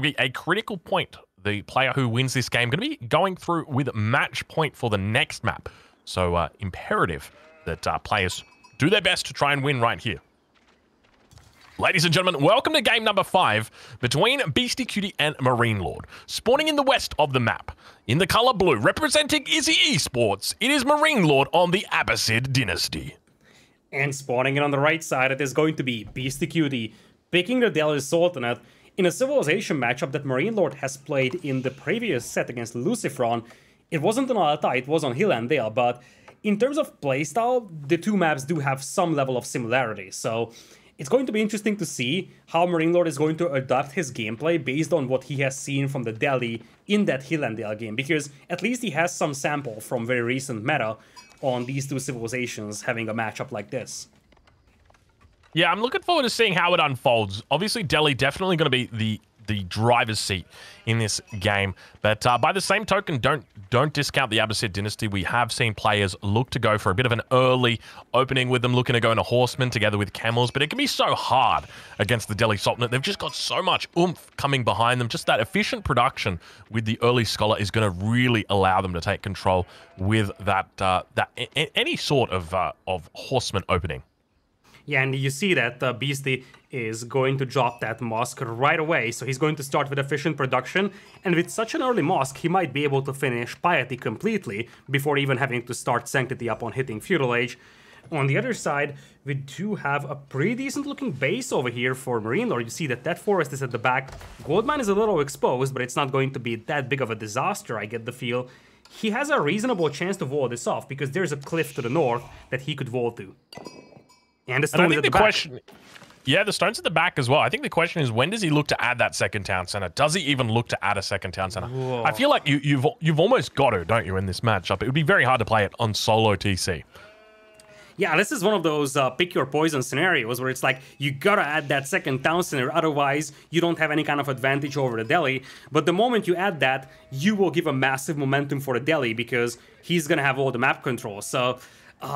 be a critical point. The player who wins this game going to be going through with match point for the next map. So imperative that players do their best to try and win right here. Ladies and gentlemen, welcome to game number 5 between Beastyqt and MarineLorD. Spawning in the west of the map, in the color blue, representing Izzy Esports, it is MarineLorD on the Abbasid Dynasty. And spawning in on the right side, it is going to be Beastyqt, picking the Delhi Sultanate in a civilization matchup that MarineLorD has played in the previous set against Lucifron. It wasn't on Alta, it was on Hill and Dale, but in terms of playstyle, the two maps do have some level of similarity, so it's going to be interesting to see how MarineLorD is going to adapt his gameplay based on what he has seen from the Delhi in that Hill and Dale game, because at least he has some sample from very recent meta on these two civilizations having a matchup like this. Yeah, I'm looking forward to seeing how it unfolds. Obviously, Delhi definitely going to be the driver's seat in this game, but by the same token, don't discount the Abbasid Dynasty. We have seen players look to go for a bit of an early opening with them, looking to go into horsemen together with camels, but it can be so hard against the Delhi Sultanate. They've just got so much oomph coming behind them. Just that efficient production with the early scholar is going to really allow them to take control with any sort of horseman opening. Yeah, and you see that Beasty is going to drop that mosque right away, so he's going to start with efficient production, and with such an early mosque, he might be able to finish Piety completely before even having to start Sanctity up on hitting Feudal Age. On the other side, we do have a pretty decent looking base over here for MarineLorD. You see that forest is at the back. Goldmine is a little exposed, but it's not going to be that big of a disaster, I get the feel. He has a reasonable chance to wall this off, because there's a cliff to the north that he could wall to. And the stone is at the back. Yeah, the stone's at the back as well. I think the question is, when does he look to add that second town center? Does he even look to add a second town center? Whoa. I feel like you've almost got to, don't you, in this matchup? It would be very hard to play it on solo TC. Yeah, this is one of those pick your poison scenarios where it's like, you gotta add that second town center, otherwise you don't have any kind of advantage over the Delhi. But the moment you add that, you will give a massive momentum for the Delhi because he's gonna have all the map control. So,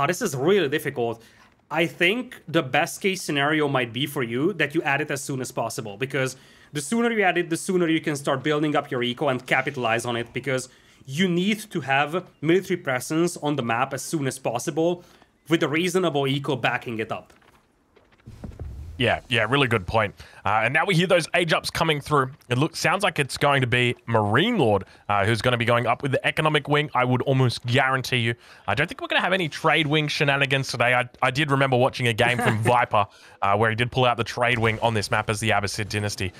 this is really difficult. I think the best case scenario might be for you that you add it as soon as possible, because the sooner you add it, the sooner you can start building up your eco and capitalize on it, because you need to have military presence on the map as soon as possible with a reasonable eco backing it up. Yeah, really good point. And now we hear those age ups coming through. It sounds like it's going to be MarineLorD who's going to be going up with the economic wing. I would almost guarantee you. I don't think we're going to have any trade wing shenanigans today. I did remember watching a game from Viper where he did pull out the trade wing on this map as the Abbasid Dynasty.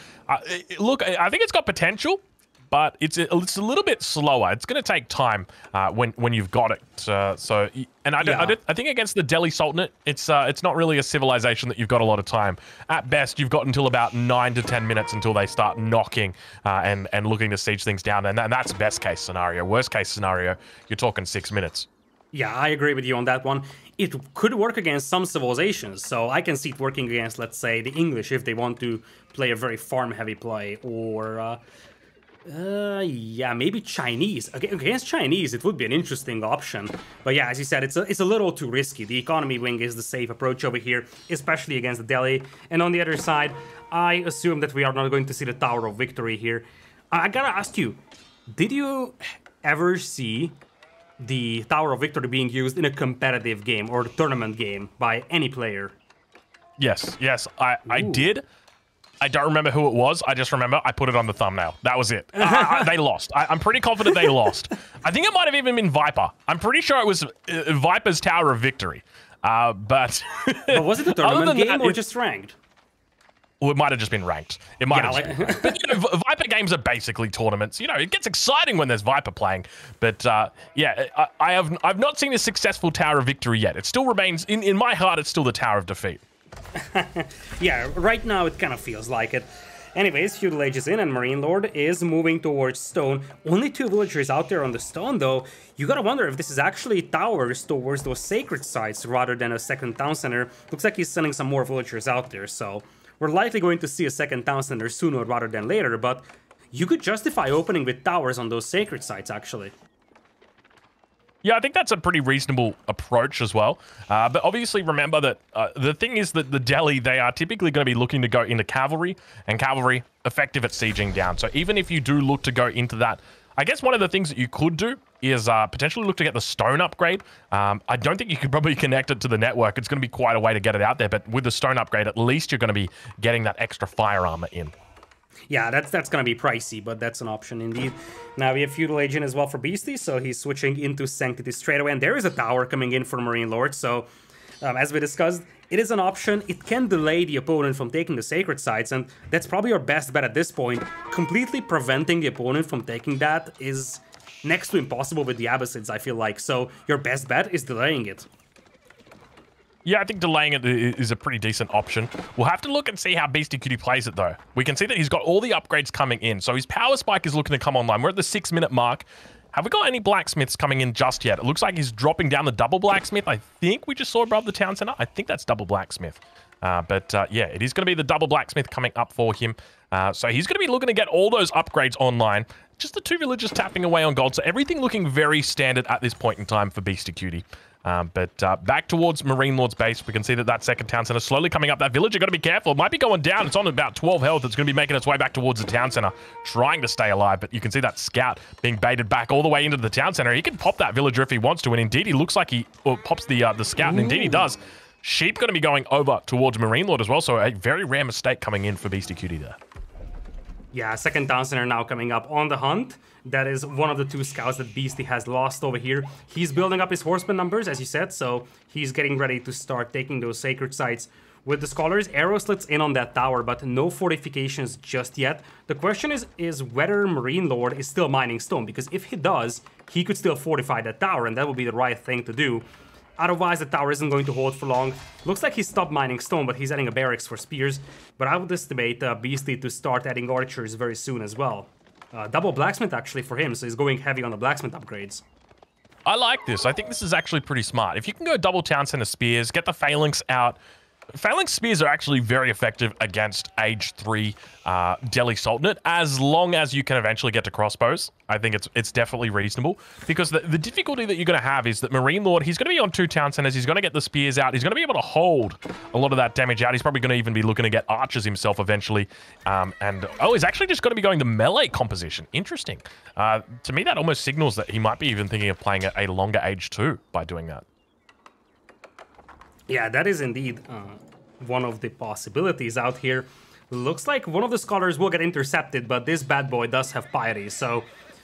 Look, I think it's got potential, but it's a little bit slower. It's going to take time when you've got it. I think against the Delhi Sultanate, it's not really a civilization that you've got a lot of time. At best, you've got until about 9 to 10 minutes until they start knocking and looking to siege things down. And that's best case scenario. Worst case scenario, you're talking 6 minutes. Yeah, I agree with you on that one. It could work against some civilizations, so I can see it working against, let's say, the English if they want to play a very farm-heavy play, or yeah, maybe Chinese. Against Chinese, it would be an interesting option. But yeah, as you said, it's a little too risky. The economy wing is the safe approach over here, especially against the Delhi. And on the other side, I assume that we are not going to see the Tower of Victory here. I gotta ask you, did you ever see the Tower of Victory being used in a competitive game or tournament game by any player? Yes, I did. I don't remember who it was. I just remember I put it on the thumbnail. That was it. They lost. I'm pretty confident they lost. I think it might have even been Viper. I'm pretty sure it was Viper's Tower of Victory. But was it a tournament game or just ranked? Well, it might have just been ranked. It might have. But Viper games are basically tournaments. It gets exciting when there's Viper playing. But I've not seen a successful Tower of Victory yet. It still remains in my heart. It's still the Tower of Defeat. Yeah, right now it kind of feels like it. Anyways, Feudal Age is in and MarineLorD is moving towards stone. Only 2 villagers out there on the stone, though. You gotta wonder if this is actually towers towards those sacred sites rather than a second town center. Looks like he's sending some more villagers out there, so we're likely going to see a second town center sooner rather than later, but you could justify opening with towers on those sacred sites, actually. Yeah, I think that's a pretty reasonable approach as well. But obviously remember that the thing is that the Delhi, they are typically going to be looking to go into cavalry, and cavalry effective at sieging down. So even if you do look to go into that, I guess one of the things that you could do is potentially look to get the stone upgrade. I don't think you could probably connect it to the network. It's going to be quite a way to get it out there, but with the stone upgrade, at least you're going to be getting that extra fire armor in. Yeah, that's going to be pricey, but that's an option indeed. Now we have Feudal Agent as well for Beasty, so he's switching into Sanctity straight away, and there is a tower coming in for MarineLorD, so as we discussed, it is an option. It can delay the opponent from taking the sacred sites, and that's probably your best bet at this point. Completely preventing the opponent from taking that is next to impossible with the Abbasids, I feel like, so your best bet is delaying it. Yeah, I think delaying it is a pretty decent option. We'll have to look and see how Beastyqt plays it, though. We can see that he's got all the upgrades coming in. So his power spike is looking to come online. We're at the 6-minute mark. Have we got any blacksmiths coming in just yet? It looks like he's dropping down the double blacksmith. I think we just saw above the town center. I think that's double blacksmith. Yeah, it is going to be the double blacksmith coming up for him. So he's going to be looking to get all those upgrades online. Just the 2 villagers tapping away on gold. So everything looking very standard at this point in time for Beastyqt. Back towards MarineLorD's base, we can see that that second town center slowly coming up. That villager, got to be careful. It might be going down. It's on about 12 health. It's going to be making its way back towards the town center, trying to stay alive. But you can see that scout being baited back all the way into the town center. He can pop that villager if he wants to, and indeed he looks like he pops the scout, and indeed he does. Sheep going to be going over towards MarineLorD as well, so a very rare mistake coming in for Beastyqt there. Yeah, second town center now coming up on the hunt. That is one of the 2 scouts that Beasty has lost over here. He's building up his horseman numbers, as you said, so he's getting ready to start taking those sacred sites with the scholars. Arrow slits in on that tower, but no fortifications just yet. The question is whether MarineLorD is still mining stone, because if he does, he could still fortify that tower, and that would be the right thing to do. Otherwise, the tower isn't going to hold for long. Looks like he stopped mining stone, but he's adding a barracks for spears. But I would estimate Beasty to start adding archers very soon as well. Double blacksmith actually for him, so he's going heavy on the blacksmith upgrades. I like this. I think this is actually pretty smart. If you can go double town center spears, get the phalanx out. Phalanx spears are actually very effective against Age 3 Delhi Sultanate, as long as you can eventually get to crossbows. I think it's definitely reasonable, because the difficulty that you're going to have is that MarineLorD, he's going to be on 2 town centers, he's going to get the spears out, he's going to be able to hold a lot of that damage out, he's probably going to even be looking to get archers himself eventually, he's actually just going to be going the melee composition. Interesting. To me, that almost signals that he might be even thinking of playing a longer Age 2 by doing that. Yeah, that is indeed one of the possibilities out here. Looks like one of the scholars will get intercepted, but this bad boy does have piety, so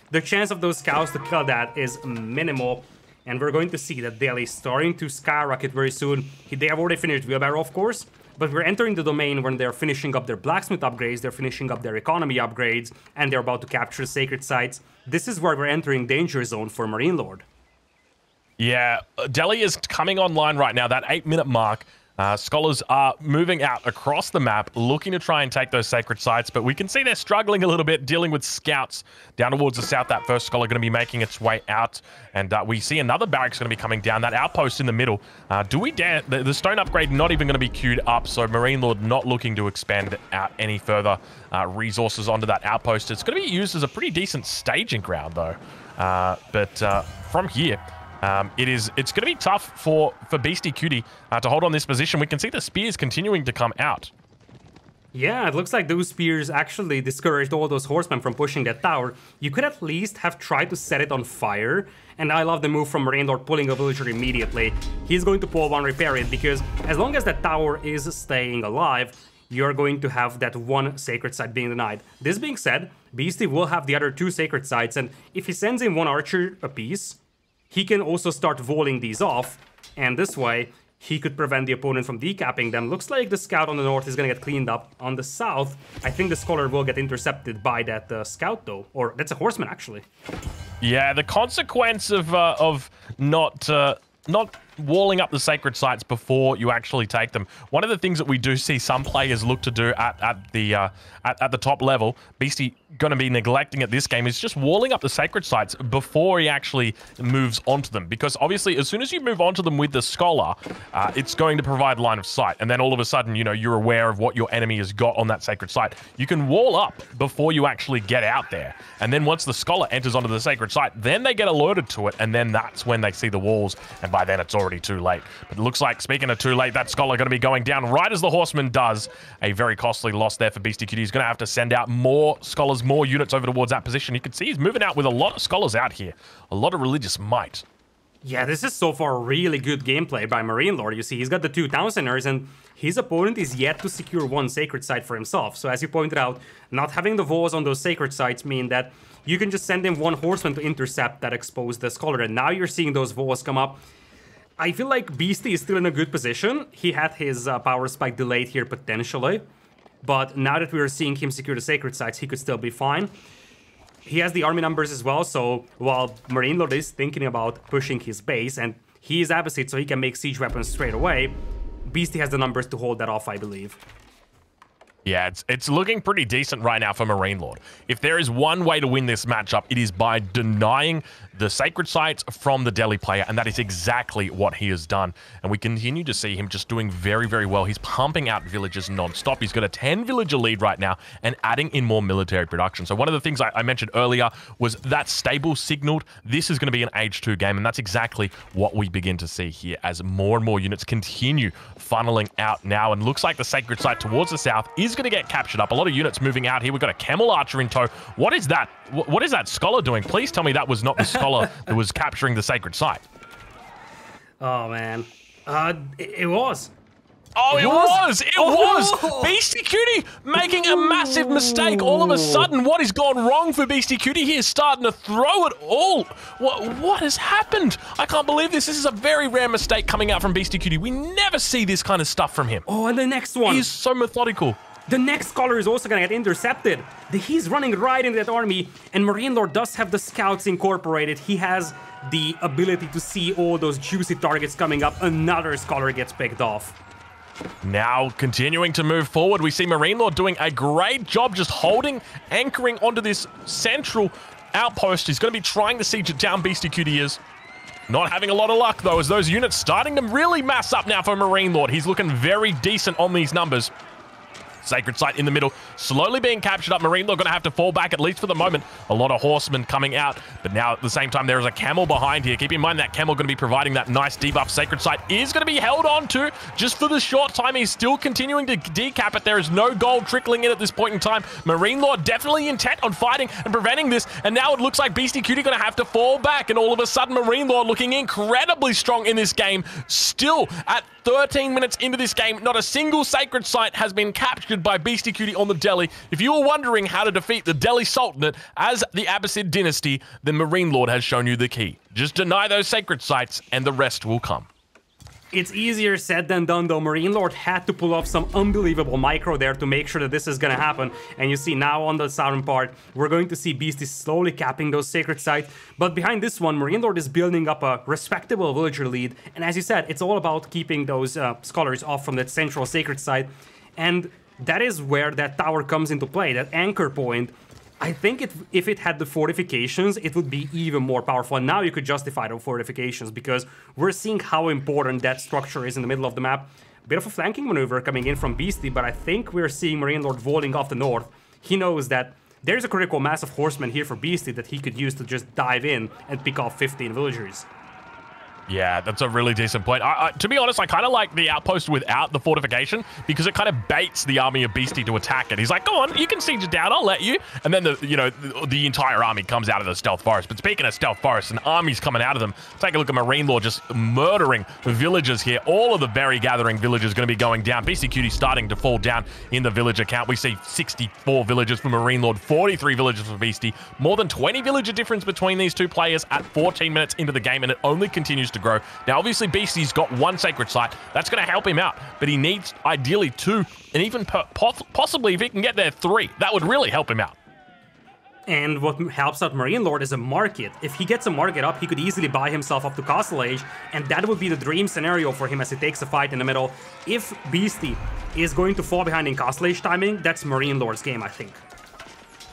the chance of those scouts to kill that is minimal. And we're going to see that Delhi starting to skyrocket very soon. They have already finished wheelbarrow, of course, but we're entering the domain when they're finishing up their blacksmith upgrades, they're finishing up their economy upgrades, and they're about to capture sacred sites. This is where we're entering danger zone for MarineLorD. Yeah, Delhi is coming online right now, that 8-minute mark. Scholars are moving out across the map, looking to try and take those sacred sites, but we can see they're struggling a little bit, dealing with scouts down towards the south. That first scholar going to be making its way out, and we see another barracks going to be coming down, that outpost in the middle. Do we dare? The stone upgrade not even going to be queued up, so MarineLorD not looking to expand out any further resources onto that outpost. It's going to be used as a pretty decent staging ground, though. From here, it's going to be tough for Beastyqt to hold on this position. We can see the spears continuing to come out. Yeah, it looks like those spears actually discouraged all those horsemen from pushing that tower. You could at least have tried to set it on fire. And I love the move from MarineLorD pulling a villager immediately. He's going to pull one, repair it, because as long as that tower is staying alive, you're going to have that one sacred site being denied. This being said, Beasty will have the other 2 sacred sites, and if he sends in 1 archer apiece, he can also start volleying these off, and this way, he could prevent the opponent from decapping them. Looks like the scout on the north is going to get cleaned up. On the south, I think the scholar will get intercepted by that scout, though. Or, that's a horseman, actually. Yeah, the consequence of not walling up the sacred sites before you actually take them. One of the things that we do see some players look to do at the top level, Beasty going to be neglecting at this game, is just walling up the sacred sites before he actually moves onto them. Because obviously, as soon as you move onto them with the scholar, it's going to provide line of sight. And then all of a sudden, you know, you're aware of what your enemy has got on that sacred site. You can wall up before you actually get out there. And then once the scholar enters onto the sacred site, then they get alerted to it. And then that's when they see the walls. And by then, it's already too late. But it looks like, speaking of too late, that scholar going to be going down right as the horseman does. A very costly loss there for Beastyqt. He's going to have to send out more scholars, more units over towards that position. You can see he's moving out with a lot of scholars out here. A lot of religious might. Yeah, this is so far really good gameplay by MarineLorD. You see, he's got the 2 town centers, and his opponent is yet to secure 1 sacred site for himself. So as you pointed out, not having the walls on those sacred sites mean that you can just send in 1 horseman to intercept that expose the scholar, and now you're seeing those walls come up. I feel like Beasty is still in a good position. He had his power spike delayed here potentially, but now that we're seeing him secure the sacred sites, he could still be fine. He has the army numbers as well, so while MarineLorD is thinking about pushing his base, and he is Abbasid, so he can make siege weapons straight away, Beasty has the numbers to hold that off, I believe. Yeah, it's looking pretty decent right now for MarineLorD. If there is one way to win this matchup, it is by denying the sacred sites from the Delhi player, and that is exactly what he has done. And we continue to see him just doing very, very well. He's pumping out villages non-stop. He's got a 10-villager lead right now and adding in more military production. So one of the things I mentioned earlier was that stable signaled this is going to be an Age 2 game, and that's exactly what we begin to see here as more and more units continue funneling out now. And looks like the sacred site towards the south is going to get captured up. A lot of units moving out here. We've got a camel archer in tow. What is that? What is that scholar doing? Please tell me that was not the scholar that was capturing the sacred site. Oh, man. It was. Oh, it was! It was! Beastyqt making a massive mistake all of a sudden. What has gone wrong for Beastyqt? He is starting to throw it all. What has happened? I can't believe this. This is a very rare mistake coming out from Beastyqt. We never see this kind of stuff from him. Oh, and the next one. He's so methodical. The next scholar is also gonna get intercepted. He's running right into that army, and MarineLorD does have the scouts incorporated. He has the ability to see all those juicy targets coming up. Another scholar gets picked off. Now, continuing to move forward, we see MarineLorD doing a great job just holding, anchoring onto this central outpost. He's going to be trying to siege it down. Beastyqt is not having a lot of luck, though, as those units starting to really mass up now for MarineLorD. He's looking very decent on these numbers. Sacred site in the middle, slowly being captured up. MarineLorD going to have to fall back, at least for the moment. A lot of horsemen coming out, but now at the same time, there is a camel behind here. Keep in mind that camel going to be providing that nice debuff. Sacred site is going to be held on to just for the short time. He's still continuing to decap it. There is no gold trickling in at this point in time. MarineLorD definitely intent on fighting and preventing this, and now it looks like Beastyqt going to have to fall back, and all of a sudden, MarineLorD looking incredibly strong in this game. Still, at 13 minutes into this game, not a single sacred site has been captured by Beastyqt on the Delhi. If you were wondering how to defeat the Delhi Sultanate as the Abbasid dynasty, then MarineLorD has shown you the key. Just deny those sacred sites and the rest will come. It's easier said than done, though. MarineLorD had to pull off some unbelievable micro there to make sure that this is gonna happen. And you see now on the southern part, we're going to see Beasty slowly capping those sacred sites. But behind this one, MarineLorD is building up a respectable villager lead. And as you said, it's all about keeping those scholars off from that central sacred site. And that is where that tower comes into play, that anchor point. I think if it had the fortifications, it would be even more powerful. And now you could justify the fortifications because we're seeing how important that structure is in the middle of the map. Bit of a flanking maneuver coming in from Beasty, but I think we're seeing MarineLorD vaulting off the north. He knows that there's a critical mass of horsemen here for Beasty that he could use to just dive in and pick off 15 villagers. Yeah, that's a really decent point. To be honest, I kind of like the outpost without the fortification because it kind of baits the army of Beasty to attack it. He's like, go on, you can siege it down, I'll let you. And then the entire army comes out of the stealth forest. But speaking of stealth forest, an army's coming out of them. Take a look at MarineLorD just murdering villagers here. All of the berry gathering villagers going to be going down. Beastyqt starting to fall down in the villager count. We see 64 villagers for MarineLorD, 43 villagers for Beasty. More than 20 villager difference between these two players at 14 minutes into the game, and it only continues to grow. Now, obviously, Beasty's got one sacred site. That's going to help him out, but he needs, ideally, 2, and even possibly, if he can get there, 3. That would really help him out. And what helps out MarineLorD is a market. If he gets a market up, he could easily buy himself up to Castle Age, and that would be the dream scenario for him as he takes a fight in the middle. If Beasty is going to fall behind in Castle Age timing, that's MarineLorD's game, I think.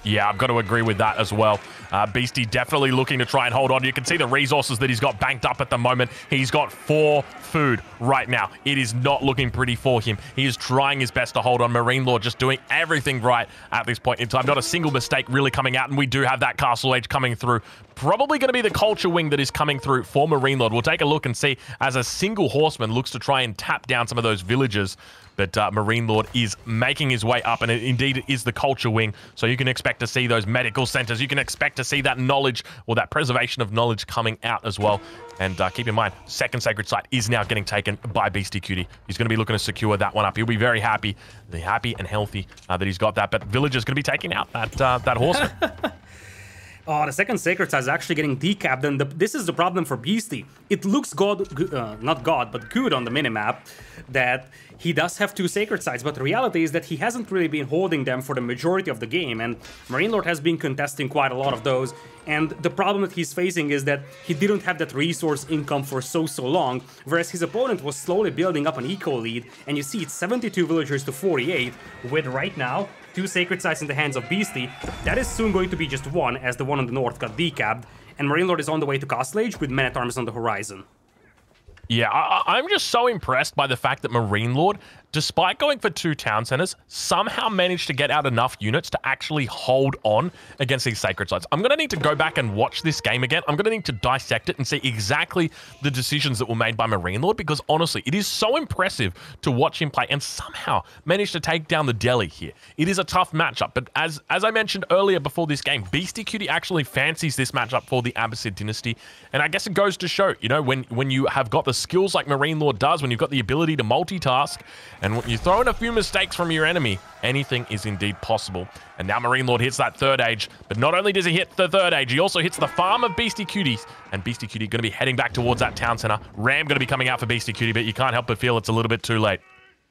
Yeah, I've got to agree with that as well. Beasty definitely looking to try and hold on. You can see the resources that he's got banked up at the moment. He's got 4 food right now. It is not looking pretty for him. He is trying his best to hold on. MarineLorD just doing everything right at this point in time. Not a single mistake really coming out, and we do have that Castle Age coming through. Probably going to be the culture wing that is coming through for MarineLorD. We'll take a look and see as a single horseman looks to try and tap down some of those villagers. But MarineLorD is making his way up, and indeed it is the culture wing. So you can expect to see those medical centers. You can expect to see that knowledge, or that preservation of knowledge coming out as well. And keep in mind, second sacred site is now getting taken by Beastyqt. He's going to be looking to secure that one up. He'll be very happy and healthy that he's got that. But Villager's going to be taking out that horseman. Oh, the second sacred site is actually getting decapped, and this is the problem for Beasty. It looks not God, but good on the minimap that he does have 2 sacred sites, but the reality is that he hasn't really been holding them for the majority of the game, and MarineLorD has been contesting quite a lot of those, and the problem that he's facing is that he didn't have that resource income for so long, whereas his opponent was slowly building up an eco lead, and you see it's 72 villagers to 48, with right now 2 sacred sites in the hands of Beasty. That is soon going to be just 1, as the one on the north got decapped, and MarineLorD is on the way to Castle Age with men-at-arms on the horizon. Yeah, I'm just so impressed by the fact that MarineLorD, despite going for 2 town centers, somehow managed to get out enough units to actually hold on against these sacred sites. I'm going to need to go back and watch this game again. I'm going to need to dissect it and see exactly the decisions that were made by MarineLorD, because honestly, it is so impressive to watch him play and somehow manage to take down the Delhi here. It is a tough matchup, but as I mentioned earlier before this game, Beastyqt actually fancies this matchup for the Abbasid dynasty, and I guess it goes to show, you know, when you have got the skills like MarineLorD does, when you've got the ability to multitask, and when you throw in a few mistakes from your enemy, anything is indeed possible. And now MarineLorD hits that 3rd age, but not only does he hit the 3rd age, he also hits the farm of Beastyqt, and Beastyqt going to be heading back towards that town center. Ram going to be coming out for Beastyqt, but you can't help but feel it's a little bit too late.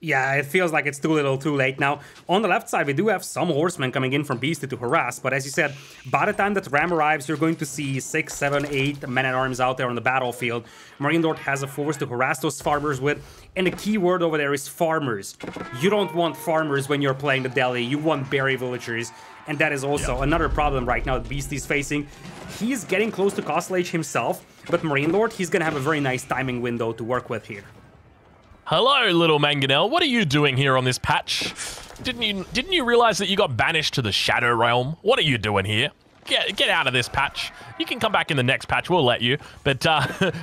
Yeah, it feels like it's too little too late now. On the left side, we do have some horsemen coming in from Beasty to harass, but as you said, by the time that Ram arrives, you're going to see 6, 7, 8 men-at-arms out there on the battlefield. MarineLorD has a force to harass those farmers with, and the key word over there is farmers. You don't want farmers when you're playing the Delhi, you want berry villagers, and that is also another problem right now that Beasty's facing. He's getting close to Castle Age himself, but MarineLorD, he's gonna have a very nice timing window to work with here. Hello, little Mangonel. What are you doing here on this patch? Didn't you realize that you got banished to the Shadow Realm? What are you doing here? Get out of this patch. You can come back in the next patch. We'll let you. But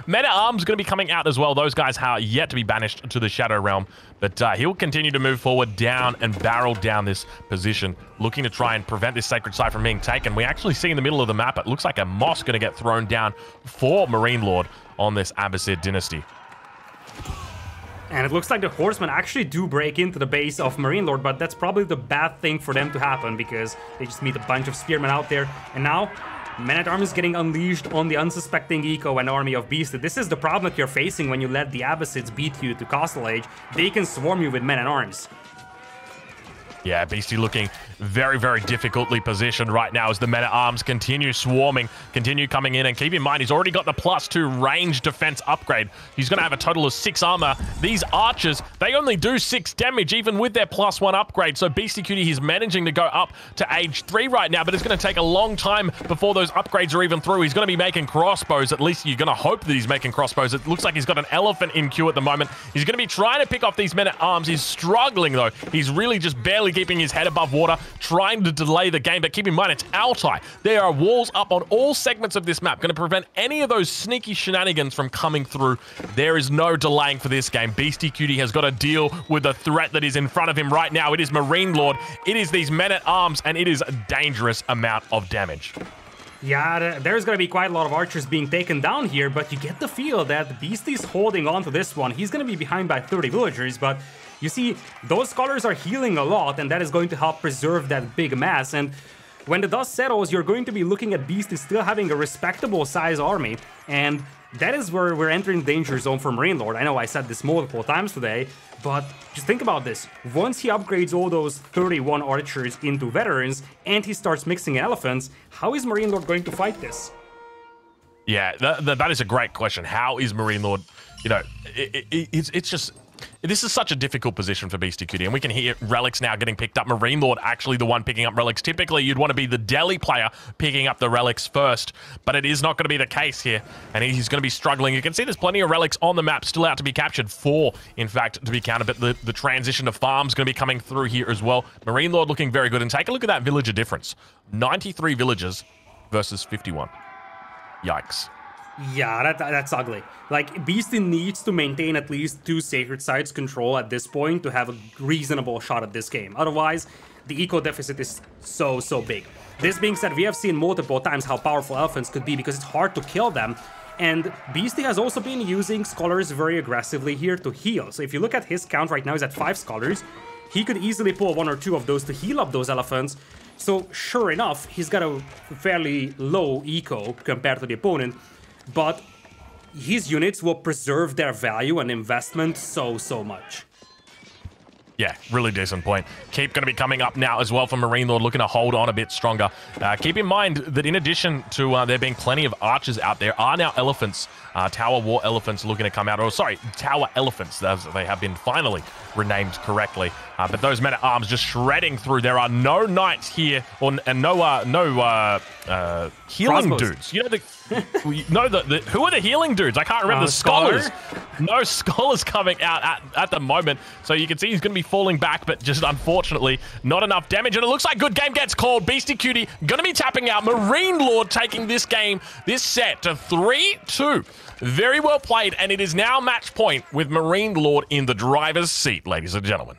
Men-at-Arms going to be coming out as well. Those guys are yet to be banished to the Shadow Realm. But he'll continue to move forward down and barrel down this position, looking to try and prevent this sacred site from being taken. We actually see in the middle of the map, it looks like a moss going to get thrown down for MarineLorD on this Abbasid dynasty. And it looks like the horsemen actually do break into the base of MarineLorD, but that's probably the bad thing for them to happen, because they just meet a bunch of spearmen out there. And now, Men-at-Arms is getting unleashed on the unsuspecting eco and army of Beasty. This is the problem that you're facing when you let the Abbasids beat you to Castle Age. They can swarm you with Men-at-Arms. Yeah, Beasty looking very, very difficultly positioned right now as the Men-at-Arms continue swarming, continue coming in. And keep in mind, he's already got the +2 range defense upgrade. He's going to have a total of 6 armor. These archers, they only do 6 damage, even with their +1 upgrade. So Beastyqt, he's managing to go up to age 3 right now, but it's going to take a long time before those upgrades are even through. He's going to be making crossbows. At least you're going to hope that he's making crossbows. It looks like he's got an elephant in queue at the moment. He's going to be trying to pick off these Men-at-Arms. He's struggling, though. He's really just barely keeping his head above water, trying to delay the game. But keep in mind, it's Altai. There are walls up on all segments of this map, going to prevent any of those sneaky shenanigans from coming through. There is no delaying for this game. Beastyqt has got to deal with the threat that is in front of him right now. It is MarineLorD, it is these Men-at-Arms, and it is a dangerous amount of damage. Yeah, there's going to be quite a lot of archers being taken down here, but you get the feel that Beasty's holding on to this one. He's going to be behind by 30 villagers, but you see, those scholars are healing a lot, and that is going to help preserve that big mass. And when the dust settles, you're going to be looking at Beastyqt still having a respectable size army, and that is where we're entering the danger zone for MarineLorD. I know I said this multiple times today, but just think about this. Once he upgrades all those 31 archers into veterans, and he starts mixing elephants, how is MarineLorD going to fight this? Yeah, that is a great question. How is MarineLorD, you know, it's just... This is such a difficult position for Beastyqt, and we can hear relics now getting picked up. MarineLorD actually the one picking up relics. Typically, you'd want to be the Delhi player picking up the relics first, but it is not going to be the case here, and he's going to be struggling. You can see there's plenty of relics on the map still out to be captured. 4, in fact, to be counted, but the transition to farms going to be coming through here as well. MarineLorD looking very good, and take a look at that villager difference. 93 villagers versus 51. Yikes. Yeah, that's ugly. Like, Beastyqt needs to maintain at least 2 sacred sites control at this point to have a reasonable shot at this game. Otherwise, the eco deficit is so big. This being said, we have seen multiple times how powerful elephants could be because it's hard to kill them. And Beastyqt has also been using scholars very aggressively here to heal. So if you look at his count right now, he's at 5 scholars. He could easily pull 1 or 2 of those to heal up those elephants. So sure enough, he's got a fairly low eco compared to the opponent. But his units will preserve their value and investment so much. Yeah, really decent point. Keep going to be coming up now as well for MarineLorD, looking to hold on a bit stronger. Keep in mind that in addition to there being plenty of archers out there, are now elephants, Tower War Elephants looking to come out. Or sorry, Tower Elephants. They have been finally renamed correctly. But those men-at-arms just shredding through. There are no knights here, and no healing Crossbows. dudes. You know who are the healing dudes? I can't remember. The scholars. No scholars coming out at the moment. So you can see he's going to be falling back, but just unfortunately not enough damage. And it looks like good game gets called. Beastyqt going to be tapping out. MarineLorD taking this game, this set to 3-2. Very well played, and it is now match point with MarineLorD in the driver's seat, ladies and gentlemen.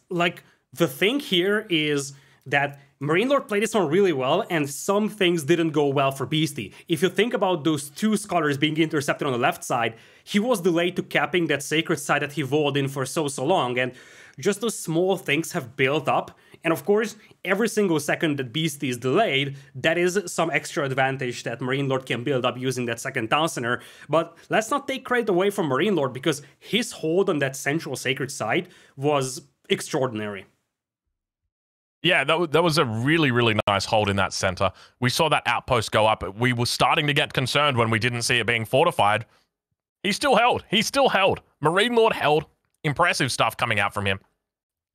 Like, the thing here is that MarineLorD played this one really well, and some things didn't go well for Beastyqt. If you think about those 2 scholars being intercepted on the left side, he was delayed to capping that sacred site that he walled in for so long, and just those small things have built up. And of course, every single second that Beastyqt is delayed, that is some extra advantage that MarineLorD can build up using that second town center. But let's not take credit away from MarineLorD, because his hold on that central sacred site was extraordinary. Yeah, that was a really nice hold in that center. We saw that outpost go up. We were starting to get concerned when we didn't see it being fortified. He still held. MarineLorD held. Impressive stuff coming out from him.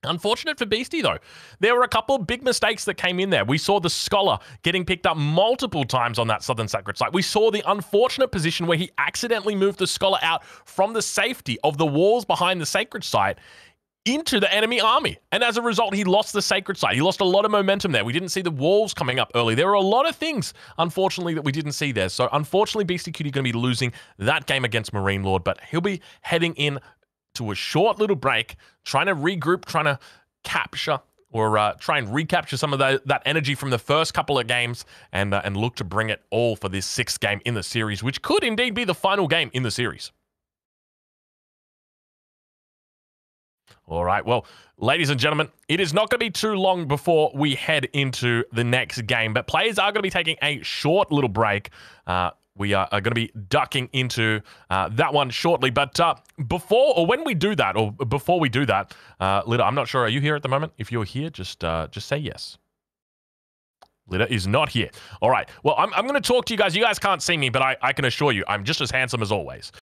Unfortunate for Beastyqt, though. There were a couple of big mistakes that came in there. We saw the Scholar getting picked up multiple times on that southern sacred site. We saw the unfortunate position where he accidentally moved the Scholar out from the safety of the walls behind the sacred site into the enemy army. And as a result, he lost the sacred site. He lost a lot of momentum there. We didn't see the walls coming up early. There were a lot of things, unfortunately, that we didn't see there. So, unfortunately, Beastyqt is going to be losing that game against MarineLorD, but he'll be heading in to a short little break, trying to regroup, trying to capture or try and recapture some of that energy from the first couple of games and look to bring it all for this 6th game in the series, which could indeed be the final game in the series. All right, well, ladies and gentlemen, it is not going to be too long before we head into the next game, but players are going to be taking a short little break. We are going to be ducking into that one shortly, but before we do that, Lida, I'm not sure, are you here at the moment? If you're here, just say yes. Lida is not here. All right, well, I'm going to talk to you guys. You guys can't see me, but I can assure you, I'm just as handsome as always.